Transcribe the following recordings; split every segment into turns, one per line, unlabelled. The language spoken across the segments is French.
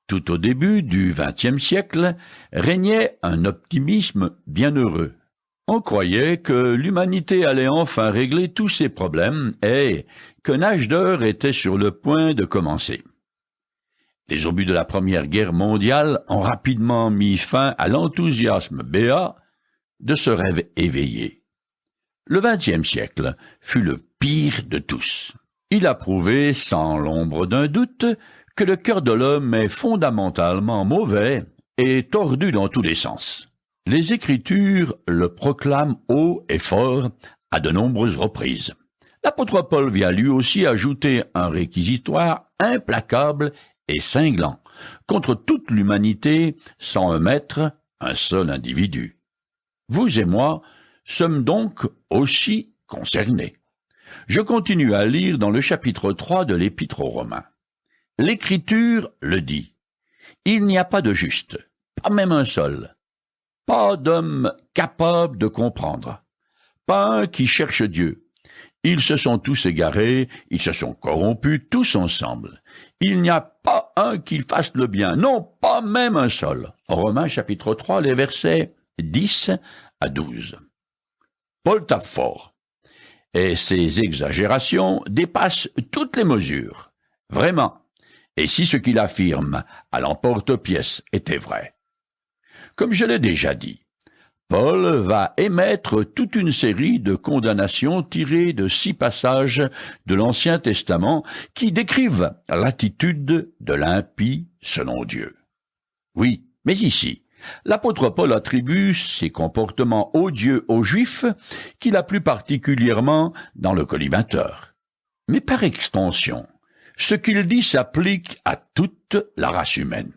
Tout au début du XXe siècle régnait un optimisme bienheureux. On croyait que l'humanité allait enfin régler tous ses problèmes et qu'un âge d'or était sur le point de commencer. Les obus de la Première Guerre mondiale ont rapidement mis fin à l'enthousiasme béat de ce rêve éveillé. Le XXe siècle fut le pire de tous. Il a prouvé, sans l'ombre d'un doute, que le cœur de l'homme est fondamentalement mauvais et tordu dans tous les sens. Les Écritures le proclament haut et fort à de nombreuses reprises. L'apôtre Paul vient lui aussi ajouter un réquisitoire implacable et cinglant contre toute l'humanité sans un maître, un seul individu. Vous et moi sommes donc aussi concernés. Je continue à lire dans le chapitre 3 de l'Épître aux Romains. L'Écriture le dit. Il n'y a pas de juste, pas même un seul. Pas d'homme capable de comprendre. Pas un qui cherche Dieu. Ils se sont tous égarés, ils se sont corrompus tous ensemble. Il n'y a pas un qui fasse le bien, non, pas même un seul. Romains chapitre 3, les versets 10 à 12. Paul tape fort, et ses exagérations dépassent toutes les mesures. Vraiment. Et si ce qu'il affirme à l'emporte-pièce était vrai? Comme je l'ai déjà dit, Paul va émettre toute une série de condamnations tirées de 6 passages de l'Ancien Testament qui décrivent l'attitude de l'impie selon Dieu. Oui, mais ici, l'apôtre Paul attribue ces comportements odieux aux Juifs qu'il a plus particulièrement dans le collimateur. Mais par extension, ce qu'il dit s'applique à toute la race humaine.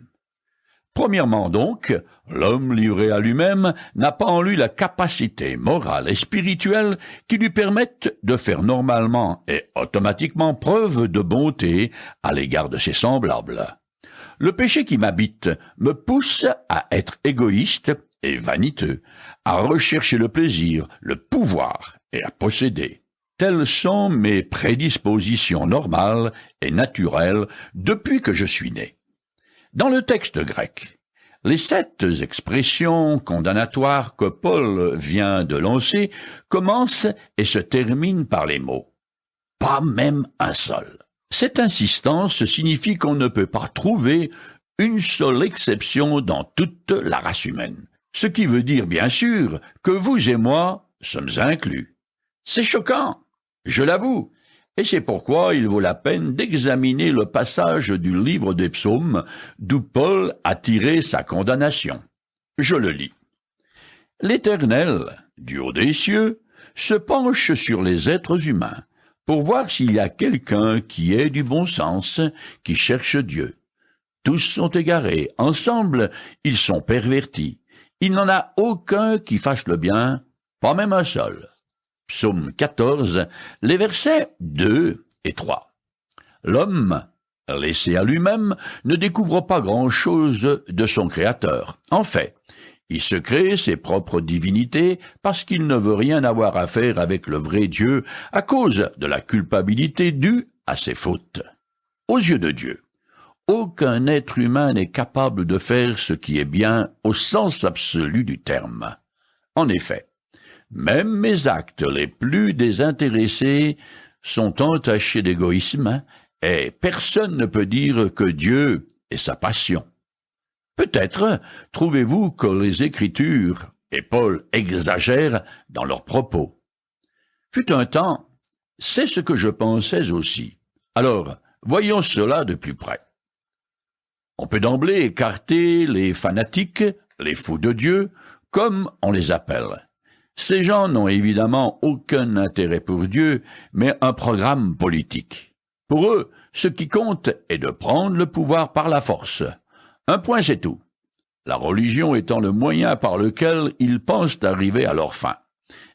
Premièrement donc, l'homme livré à lui-même n'a pas en lui la capacité morale et spirituelle qui lui permette de faire normalement et automatiquement preuve de bonté à l'égard de ses semblables. Le péché qui m'habite me pousse à être égoïste et vaniteux, à rechercher le plaisir, le pouvoir et à posséder. Telles sont mes prédispositions normales et naturelles depuis que je suis né. Dans le texte grec, les 7 expressions condamnatoires que Paul vient de lancer commencent et se terminent par les mots « pas même un seul ». Cette insistance signifie qu'on ne peut pas trouver une seule exception dans toute la race humaine, ce qui veut dire bien sûr que vous et moi sommes inclus. C'est choquant, je l'avoue. Et c'est pourquoi il vaut la peine d'examiner le passage du livre des Psaumes d'où Paul a tiré sa condamnation. Je le lis. « L'Éternel, du haut des cieux, se penche sur les êtres humains pour voir s'il y a quelqu'un qui ait du bon sens, qui cherche Dieu. Tous sont égarés, ensemble ils sont pervertis. Il n'en a aucun qui fasse le bien, pas même un seul. » Psaume 14, les versets 2 et 3. L'homme, laissé à lui-même, ne découvre pas grand-chose de son Créateur. En fait, il se crée ses propres divinités parce qu'il ne veut rien avoir à faire avec le vrai Dieu à cause de la culpabilité due à ses fautes. Aux yeux de Dieu, aucun être humain n'est capable de faire ce qui est bien au sens absolu du terme. En effet, même mes actes les plus désintéressés sont entachés d'égoïsme, et personne ne peut dire que Dieu est sa passion. Peut-être trouvez-vous que les Écritures et Paul exagèrent dans leurs propos. Fut un temps, c'est ce que je pensais aussi. Alors, voyons cela de plus près. On peut d'emblée écarter les fanatiques, les fous de Dieu, comme on les appelle. Ces gens n'ont évidemment aucun intérêt pour Dieu, mais un programme politique. Pour eux, ce qui compte est de prendre le pouvoir par la force. Un point, c'est tout. La religion étant le moyen par lequel ils pensent arriver à leur fin.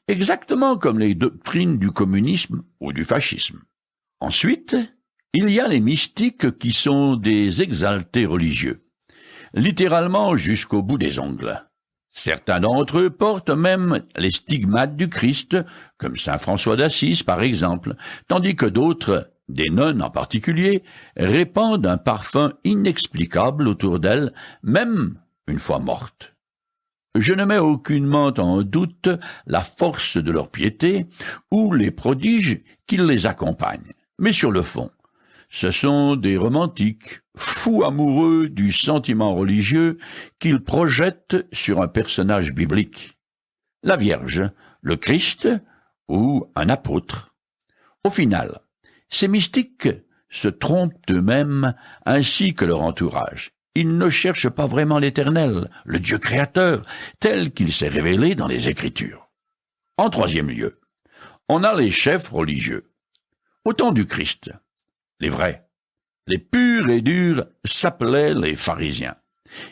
Exactement comme les doctrines du communisme ou du fascisme. Ensuite, il y a les mystiques qui sont des exaltés religieux. Littéralement jusqu'au bout des ongles. Certains d'entre eux portent même les stigmates du Christ, comme saint François d'Assise par exemple, tandis que d'autres des nonnes en particulier, répandent un parfum inexplicable autour d'elles, même une fois mortes. Je ne mets aucunement en doute la force de leur piété ou les prodiges qui les accompagnent. Mais sur le fond, ce sont des romantiques, fous amoureux du sentiment religieux qu'ils projettent sur un personnage biblique. La Vierge, le Christ ou un apôtre. Au final, ces mystiques se trompent eux-mêmes ainsi que leur entourage. Ils ne cherchent pas vraiment l'Éternel, le Dieu créateur, tel qu'il s'est révélé dans les Écritures. En troisième lieu, on a les chefs religieux. Au temps du Christ, les vrais, les purs et durs s'appelaient les pharisiens.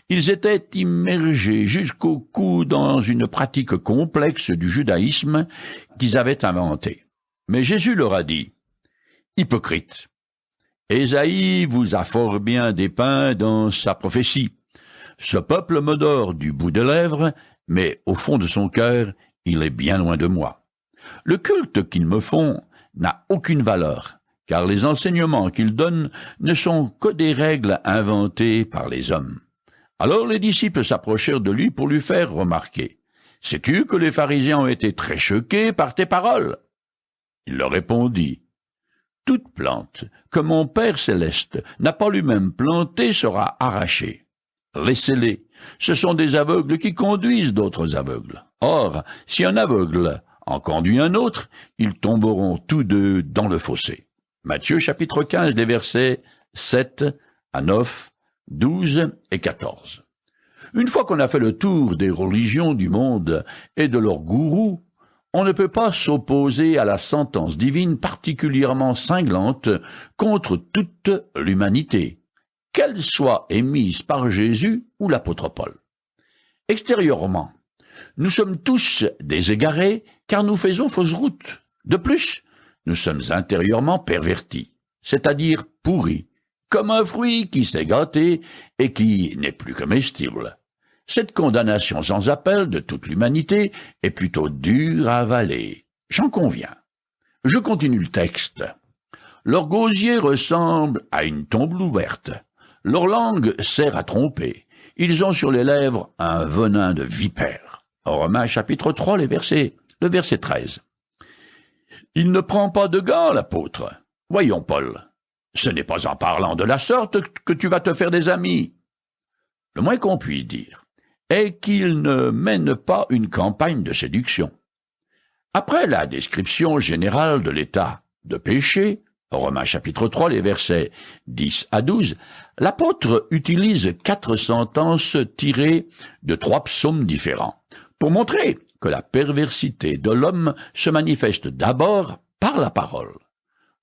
Ils étaient immergés jusqu'au cou dans une pratique complexe du judaïsme qu'ils avaient inventée. Mais Jésus leur a dit, « Hypocrites, Ésaïe vous a fort bien dépeint dans sa prophétie. Ce peuple m'adore du bout des lèvres, mais au fond de son cœur, il est bien loin de moi. Le culte qu'ils me font n'a aucune valeur, car les enseignements qu'ils donnent ne sont que des règles inventées par les hommes. » Alors les disciples s'approchèrent de lui pour lui faire remarquer, « Sais-tu que les pharisiens ont été très choqués par tes paroles ?» Il leur répondit, « Toute plante que mon Père céleste n'a pas lui-même plantée sera arrachée. Laissez-les, ce sont des aveugles qui conduisent d'autres aveugles. Or, si un aveugle en conduit un autre, ils tomberont tous deux dans le fossé. » Matthieu chapitre 15, les versets 7 à 9, 12 et 14. Une fois qu'on a fait le tour des religions du monde et de leurs gourous, on ne peut pas s'opposer à la sentence divine particulièrement cinglante contre toute l'humanité, qu'elle soit émise par Jésus ou l'apôtre Paul. Extérieurement, nous sommes tous des égarés car nous faisons fausse route. De plus, nous sommes intérieurement pervertis, c'est-à-dire pourris, comme un fruit qui s'est gâté et qui n'est plus comestible. Cette condamnation sans appel de toute l'humanité est plutôt dure à avaler. J'en conviens. Je continue le texte. Leur gosier ressemble à une tombe ouverte. Leur langue sert à tromper. Ils ont sur les lèvres un venin de vipère. Romains chapitre 3, le verset 13. Il ne prend pas de gants, l'apôtre. Voyons, Paul. Ce n'est pas en parlant de la sorte que tu vas te faire des amis. Le moins qu'on puisse dire est qu'il ne mène pas une campagne de séduction. Après la description générale de l'état de péché, Romains chapitre 3, les versets 10 à 12, l'apôtre utilise 4 sentences tirées de 3 psaumes différents, pour montrer que la perversité de l'homme se manifeste d'abord par la parole.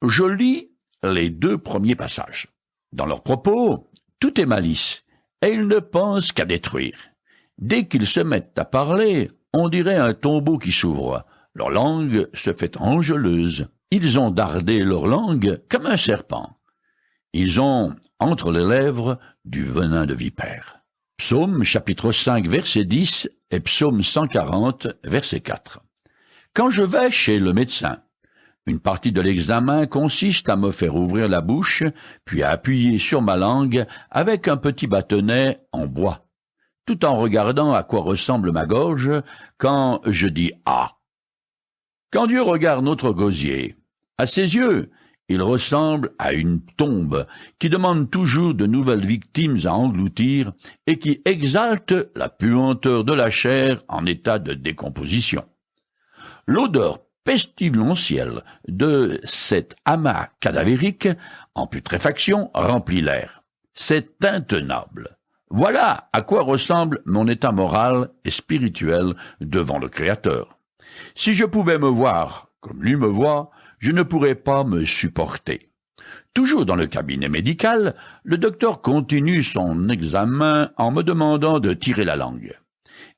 Je lis les 2 premiers passages. Dans leurs propos, tout est malice, et ils ne pensent qu'à détruire. Dès qu'ils se mettent à parler, on dirait un tombeau qui s'ouvre. Leur langue se fait angeleuse. Ils ont dardé leur langue comme un serpent. Ils ont entre les lèvres du venin de vipère. Psaume chapitre 5, verset 10 et psaume 140, verset 4. Quand je vais chez le médecin, une partie de l'examen consiste à me faire ouvrir la bouche, puis à appuyer sur ma langue avec un petit bâtonnet en bois, tout en regardant à quoi ressemble ma gorge quand je dis « Ah ». Quand Dieu regarde notre gosier, à ses yeux, il ressemble à une tombe qui demande toujours de nouvelles victimes à engloutir et qui exalte la puanteur de la chair en état de décomposition. L'odeur pestilentielle de cet amas cadavérique en putréfaction remplit l'air. C'est intenable. Voilà à quoi ressemble mon état moral et spirituel devant le Créateur. Si je pouvais me voir comme lui me voit, je ne pourrais pas me supporter. Toujours dans le cabinet médical, le docteur continue son examen en me demandant de tirer la langue.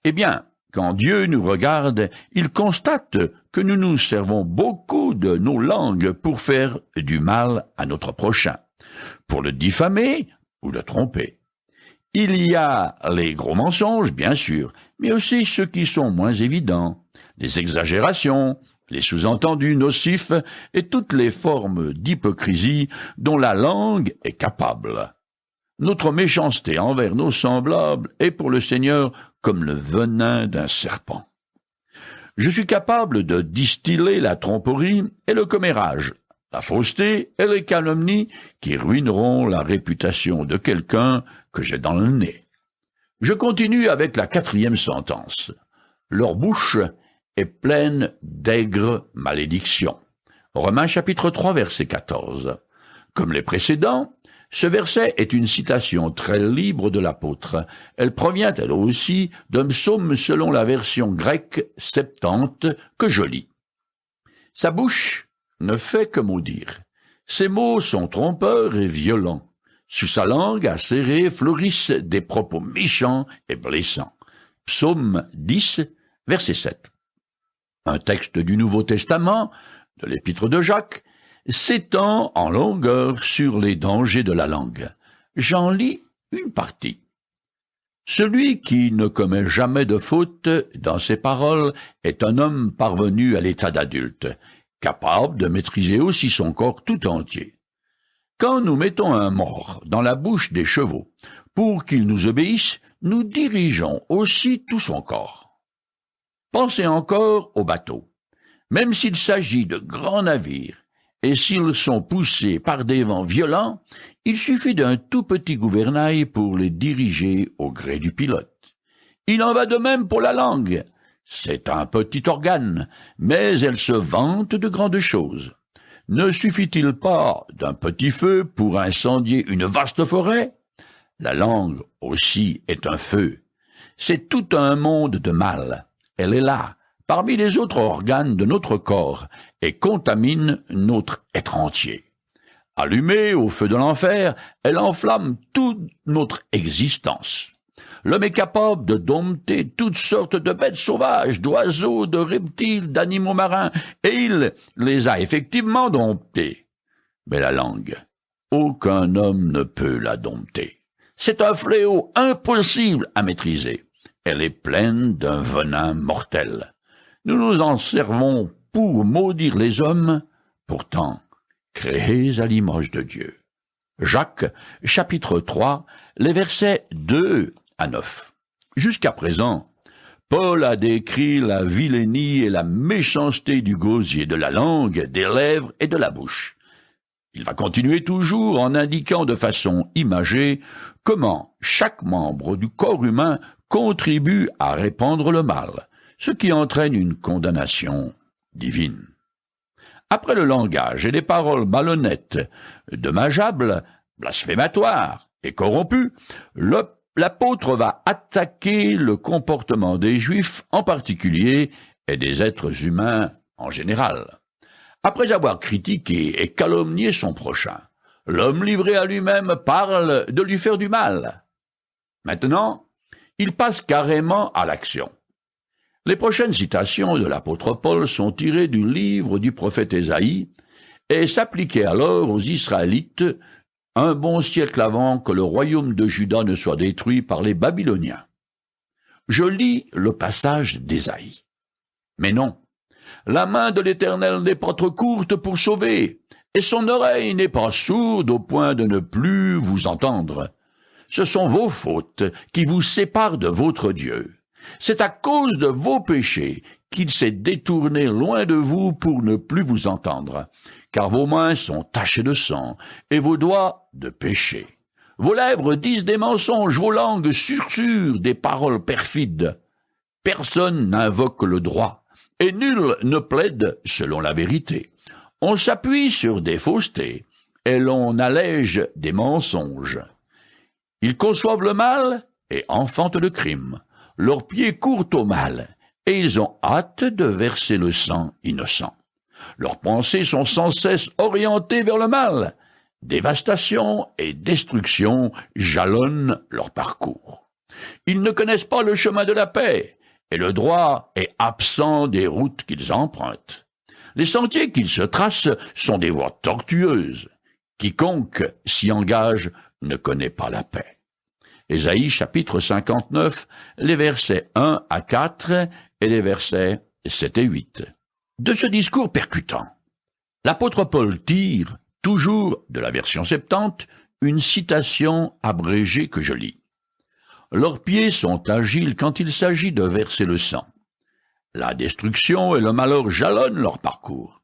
Eh bien, quand Dieu nous regarde, il constate que nous nous servons beaucoup de nos langues pour faire du mal à notre prochain, pour le diffamer ou le tromper. Il y a les gros mensonges, bien sûr, mais aussi ceux qui sont moins évidents, les exagérations, les sous-entendus nocifs et toutes les formes d'hypocrisie dont la langue est capable. Notre méchanceté envers nos semblables est pour le Seigneur comme le venin d'un serpent. Je suis capable de distiller la tromperie et le commérage, la fausseté et les calomnies qui ruineront la réputation de quelqu'un que j'ai dans le nez. Je continue avec la 4e sentence. Leur bouche est pleine d'aigres malédictions. Romains chapitre 3 verset 14. Comme les précédents, ce verset est une citation très libre de l'apôtre. Elle provient elle aussi d'un psaume selon la version grecque Septante que je lis. Sa bouche ne fait que maudire. Ses mots sont trompeurs et violents. Sous sa langue acérée fleurissent des propos méchants et blessants. Psaume 10, verset 7. Un texte du Nouveau Testament, de l'Épître de Jacques, s'étend en longueur sur les dangers de la langue. J'en lis une partie. Celui qui ne commet jamais de faute dans ses paroles est un homme parvenu à l'état d'adulte, capable de maîtriser aussi son corps tout entier. Quand nous mettons un mors dans la bouche des chevaux pour qu'ils nous obéissent, nous dirigeons aussi tout son corps. Pensez encore aux bateaux. Même s'il s'agit de grands navires, et s'ils sont poussés par des vents violents, il suffit d'un tout petit gouvernail pour les diriger au gré du pilote. Il en va de même pour la langue. C'est un petit organe, mais elle se vante de grandes choses. Ne suffit-il pas d'un petit feu pour incendier une vaste forêt? La langue aussi est un feu. C'est tout un monde de mal. Elle est là, parmi les autres organes de notre corps, et contamine notre être entier. Allumée au feu de l'enfer, elle enflamme toute notre existence. L'homme est capable de dompter toutes sortes de bêtes sauvages, d'oiseaux, de reptiles, d'animaux marins, et il les a effectivement domptés. Mais la langue, aucun homme ne peut la dompter. C'est un fléau impossible à maîtriser. Elle est pleine d'un venin mortel. Nous nous en servons pour maudire les hommes, pourtant créés à l'image de Dieu. Jacques, chapitre 3, les versets 2 à 9. Jusqu'à présent, Paul a décrit la vilainie et la méchanceté du gosier, de la langue, des lèvres et de la bouche. Il va continuer toujours en indiquant de façon imagée comment chaque membre du corps humain contribue à répandre le mal, ce qui entraîne une condamnation divine. Après le langage et les paroles malhonnêtes, dommageables, blasphématoires et corrompues, l'apôtre va attaquer le comportement des Juifs en particulier et des êtres humains en général. Après avoir critiqué et calomnié son prochain, l'homme livré à lui-même parle de lui faire du mal. Maintenant, il passe carrément à l'action. Les prochaines citations de l'apôtre Paul sont tirées du livre du prophète Ésaïe et s'appliquaient alors aux Israélites un bon siècle avant que le royaume de Juda ne soit détruit par les Babyloniens. Je lis le passage d'Ésaïe. Mais non, la main de l'Éternel n'est pas trop courte pour sauver, et son oreille n'est pas sourde au point de ne plus vous entendre. Ce sont vos fautes qui vous séparent de votre Dieu. C'est à cause de vos péchés qu'il s'est détourné loin de vous pour ne plus vous entendre, car vos mains sont tachées de sang et vos doigts de péché. Vos lèvres disent des mensonges, vos langues susurrent des paroles perfides. Personne n'invoque le droit, et nul ne plaide selon la vérité. On s'appuie sur des faussetés, et l'on allège des mensonges. Ils conçoivent le mal et enfantent le crime. Leurs pieds courent au mal, et ils ont hâte de verser le sang innocent. Leurs pensées sont sans cesse orientées vers le mal. Dévastation et destruction jalonnent leur parcours. Ils ne connaissent pas le chemin de la paix, et le droit est absent des routes qu'ils empruntent. Les sentiers qu'ils se tracent sont des voies tortueuses. Quiconque s'y engage ne connaît pas la paix. Ésaïe chapitre 59, les versets 1 à 4 et les versets 7 et 8. De ce discours percutant, l'apôtre Paul tire, toujours de la version 70, une citation abrégée que je lis. « Leurs pieds sont agiles quand il s'agit de verser le sang. La destruction et le malheur jalonnent leur parcours.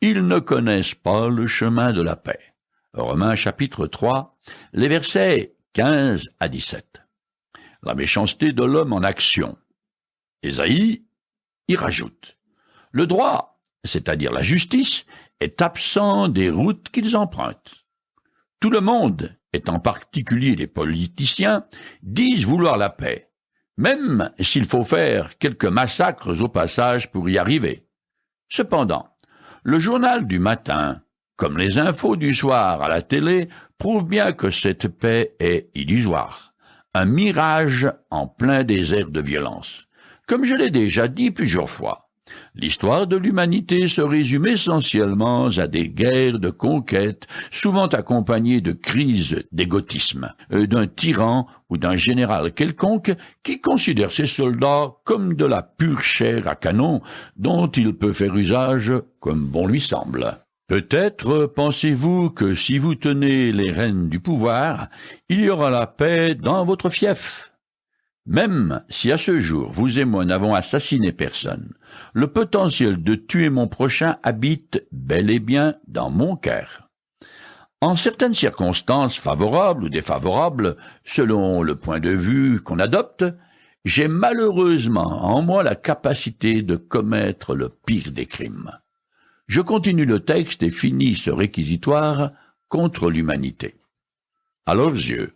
Ils ne connaissent pas le chemin de la paix. » Romains chapitre 3, les versets 15 à 17. La méchanceté de l'homme en action. Ésaïe y rajoute. Le droit, c'est-à-dire la justice, est absent des routes qu'ils empruntent. Tout le monde, et en particulier les politiciens, disent vouloir la paix, même s'il faut faire quelques massacres au passage pour y arriver. Cependant, le journal du matin, comme les infos du soir à la télé, prouvent bien que cette paix est illusoire, un mirage en plein désert de violence. Comme je l'ai déjà dit plusieurs fois, l'histoire de l'humanité se résume essentiellement à des guerres de conquête, souvent accompagnées de crises d'égotisme, d'un tyran ou d'un général quelconque qui considère ses soldats comme de la pure chair à canon dont il peut faire usage comme bon lui semble. Peut-être pensez-vous que si vous tenez les rênes du pouvoir, il y aura la paix dans votre fief. Même si à ce jour vous et moi n'avons assassiné personne, le potentiel de tuer mon prochain habite bel et bien dans mon cœur. En certaines circonstances favorables ou défavorables, selon le point de vue qu'on adopte, j'ai malheureusement en moi la capacité de commettre le pire des crimes. Je continue le texte et finis ce réquisitoire contre l'humanité. À leurs yeux,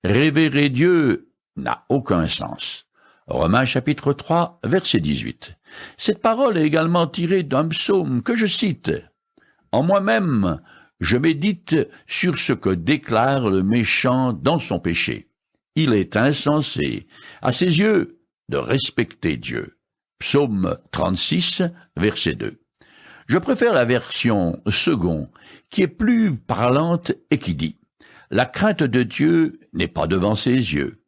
révérer Dieu n'a aucun sens. Romains chapitre 3, verset 18. Cette parole est également tirée d'un psaume que je cite. En moi-même, je médite sur ce que déclare le méchant dans son péché. Il est insensé, à ses yeux, de respecter Dieu. Psaume 36, verset 2. Je préfère la version second, qui est plus parlante et qui dit « La crainte de Dieu n'est pas devant ses yeux ».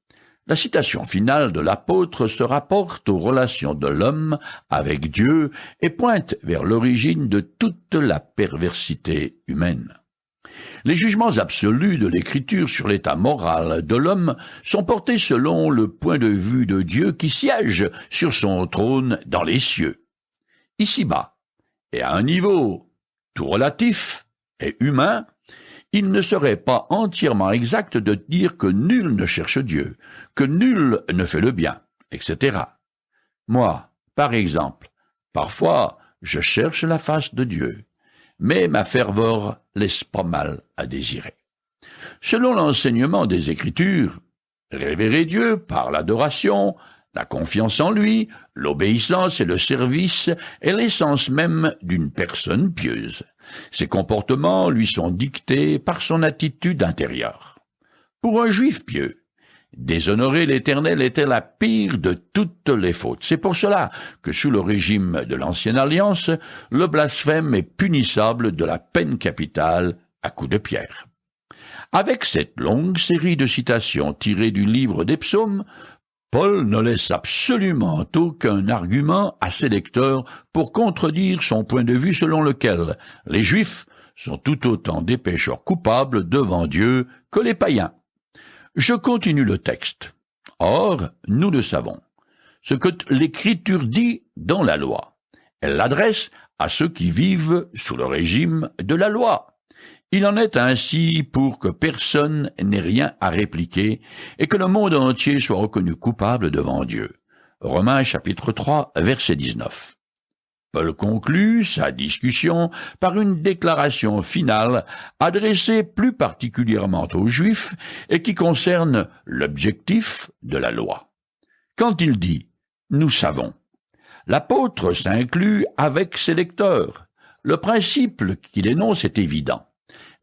La citation finale de l'apôtre se rapporte aux relations de l'homme avec Dieu et pointe vers l'origine de toute la perversité humaine. Les jugements absolus de l'Écriture sur l'état moral de l'homme sont portés selon le point de vue de Dieu qui siège sur son trône dans les cieux. Ici-bas, et à un niveau tout relatif et humain, il ne serait pas entièrement exact de dire que nul ne cherche Dieu, que nul ne fait le bien, etc. Moi, par exemple, parfois je cherche la face de Dieu, mais ma ferveur laisse pas mal à désirer. Selon l'enseignement des Écritures, révérer Dieu par l'adoration, la confiance en lui, l'obéissance et le service est l'essence même d'une personne pieuse. Ses comportements lui sont dictés par son attitude intérieure. Pour un juif pieux, déshonorer l'Éternel était la pire de toutes les fautes. C'est pour cela que sous le régime de l'Ancienne Alliance, le blasphème est punissable de la peine capitale à coups de pierre. Avec cette longue série de citations tirées du livre des psaumes, Paul ne laisse absolument aucun argument à ses lecteurs pour contredire son point de vue selon lequel les Juifs sont tout autant des pécheurs coupables devant Dieu que les païens. Je continue le texte. Or, nous le savons, ce que l'Écriture dit dans la loi, elle l'adresse à ceux qui vivent sous le régime de la loi. Il en est ainsi pour que personne n'ait rien à répliquer et que le monde entier soit reconnu coupable devant Dieu. Romains chapitre 3, verset 19. Paul conclut sa discussion par une déclaration finale adressée plus particulièrement aux Juifs et qui concerne l'objectif de la loi. Quand il dit « nous savons », l'apôtre s'inclut avec ses lecteurs. Le principe qu'il énonce est évident.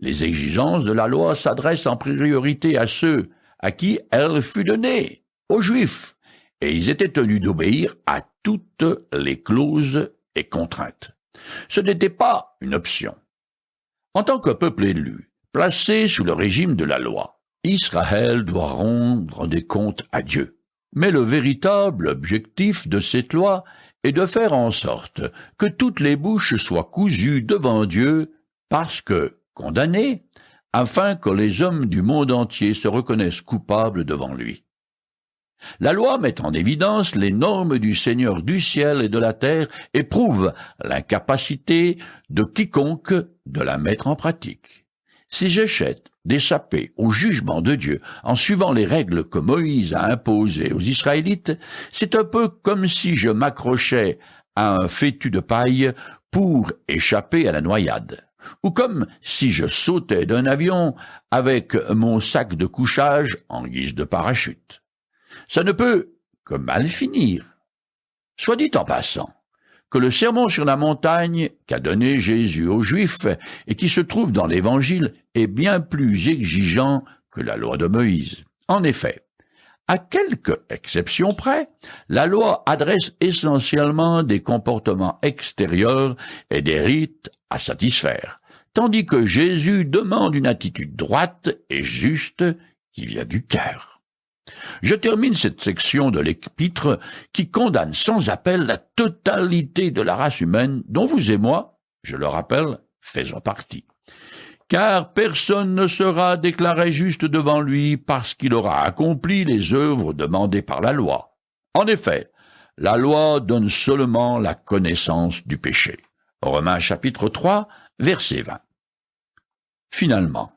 Les exigences de la loi s'adressent en priorité à ceux à qui elle fut donnée, aux Juifs, et ils étaient tenus d'obéir à toutes les clauses et contraintes. Ce n'était pas une option. En tant que peuple élu, placé sous le régime de la loi, Israël doit rendre des comptes à Dieu. Mais le véritable objectif de cette loi et de faire en sorte que toutes les bouches soient cousues devant Dieu, parce que condamnés, afin que les hommes du monde entier se reconnaissent coupables devant lui. La loi met en évidence les normes du Seigneur du ciel et de la terre et prouve l'incapacité de quiconque de la mettre en pratique. Si j'achète d'échapper au jugement de Dieu en suivant les règles que Moïse a imposées aux Israélites, c'est un peu comme si je m'accrochais à un fétu de paille pour échapper à la noyade, ou comme si je sautais d'un avion avec mon sac de couchage en guise de parachute. Ça ne peut que mal finir. Soit dit en passant, que le sermon sur la montagne qu'a donné Jésus aux Juifs et qui se trouve dans l'Évangile est bien plus exigeant que la loi de Moïse. En effet, à quelques exceptions près, la loi adresse essentiellement des comportements extérieurs et des rites à satisfaire, tandis que Jésus demande une attitude droite et juste qui vient du cœur. Je termine cette section de l'Épître qui condamne sans appel la totalité de la race humaine dont vous et moi, je le rappelle, faisons partie. Car personne ne sera déclaré juste devant lui parce qu'il aura accompli les œuvres demandées par la loi. En effet, la loi donne seulement la connaissance du péché. Romains chapitre 3, verset 20. Finalement,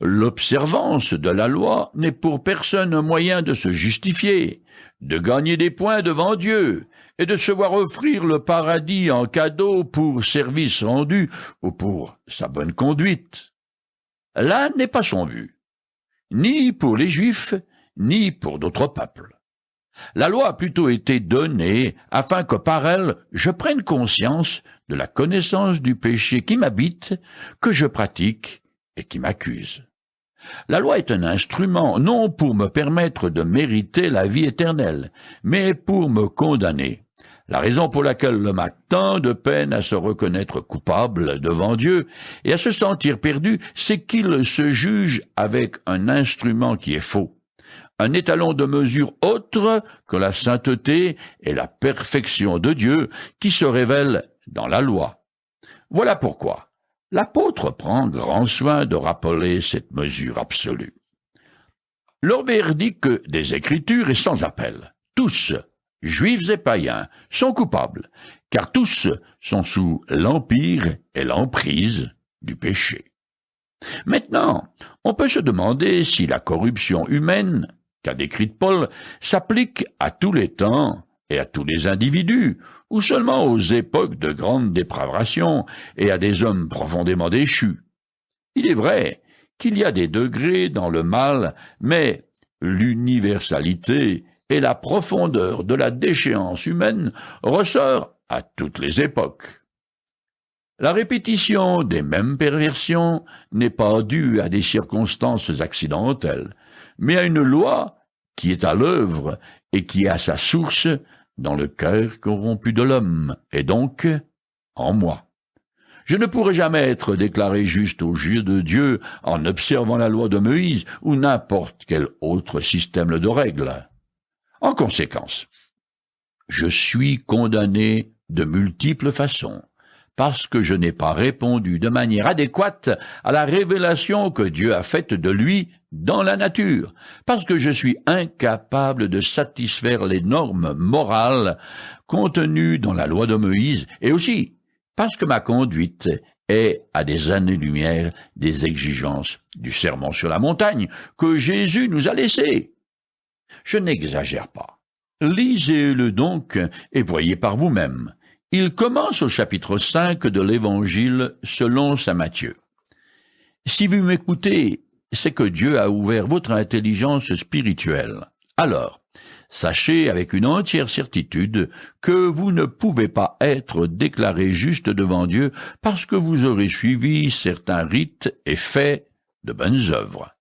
l'observance de la loi n'est pour personne un moyen de se justifier, de gagner des points devant Dieu et de se voir offrir le paradis en cadeau pour service rendu ou pour sa bonne conduite. Là n'est pas son but, ni pour les Juifs, ni pour d'autres peuples. La loi a plutôt été donnée afin que par elle je prenne conscience de la connaissance du péché qui m'habite, que je pratique et qui m'accuse. La loi est un instrument, non pour me permettre de mériter la vie éternelle, mais pour me condamner. La raison pour laquelle l'homme a tant de peine à se reconnaître coupable devant Dieu et à se sentir perdu, c'est qu'il se juge avec un instrument qui est faux, un étalon de mesure autre que la sainteté et la perfection de Dieu qui se révèlent dans la loi. Voilà pourquoi l'apôtre prend grand soin de rappeler cette mesure absolue. Le verdict des Écritures est sans appel. Tous, juifs et païens, sont coupables, car tous sont sous l'empire et l'emprise du péché. Maintenant, on peut se demander si la corruption humaine, qu'a décrite Paul, s'applique à tous les temps et à tous les individus, ou seulement aux époques de grande dépravation et à des hommes profondément déchus. Il est vrai qu'il y a des degrés dans le mal, mais l'universalité et la profondeur de la déchéance humaine ressort à toutes les époques. La répétition des mêmes perversions n'est pas due à des circonstances accidentelles, mais à une loi qui est à l'œuvre et qui a sa source dans le cœur corrompu de l'homme, et donc en moi. Je ne pourrai jamais être déclaré juste aux yeux de Dieu en observant la loi de Moïse ou n'importe quel autre système de règles. En conséquence, je suis condamné de multiples façons, parce que je n'ai pas répondu de manière adéquate à la révélation que Dieu a faite de lui dans la nature, parce que je suis incapable de satisfaire les normes morales contenues dans la loi de Moïse, et aussi parce que ma conduite est à des années-lumière des exigences du sermon sur la montagne que Jésus nous a laissé. Je n'exagère pas. Lisez-le donc et voyez par vous-même. Il commence au chapitre 5 de l'Évangile selon saint Matthieu. Si vous m'écoutez, c'est que Dieu a ouvert votre intelligence spirituelle. Alors, sachez avec une entière certitude que vous ne pouvez pas être déclaré juste devant Dieu parce que vous aurez suivi certains rites et fait de bonnes œuvres.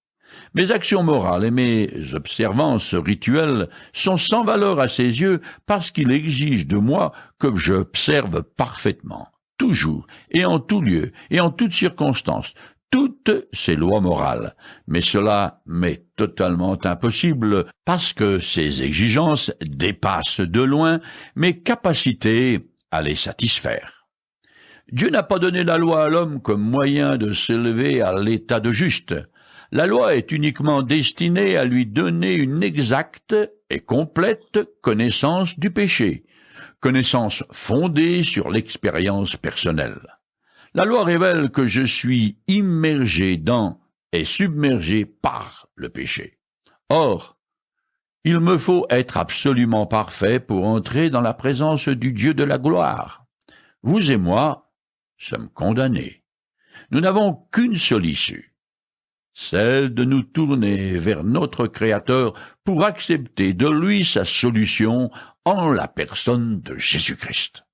Mes actions morales et mes observances rituelles sont sans valeur à ses yeux parce qu'il exige de moi que j'observe parfaitement, toujours et en tout lieu et en toutes circonstances, toutes ces lois morales. Mais cela m'est totalement impossible parce que ces exigences dépassent de loin mes capacités à les satisfaire. Dieu n'a pas donné la loi à l'homme comme moyen de s'élever à l'état de juste. La loi est uniquement destinée à lui donner une exacte et complète connaissance du péché, connaissance fondée sur l'expérience personnelle. La loi révèle que je suis immergé dans et submergé par le péché. Or, il me faut être absolument parfait pour entrer dans la présence du Dieu de la gloire. Vous et moi sommes condamnés. Nous n'avons qu'une seule issue, celle de nous tourner vers notre Créateur pour accepter de lui sa solution en la personne de Jésus-Christ.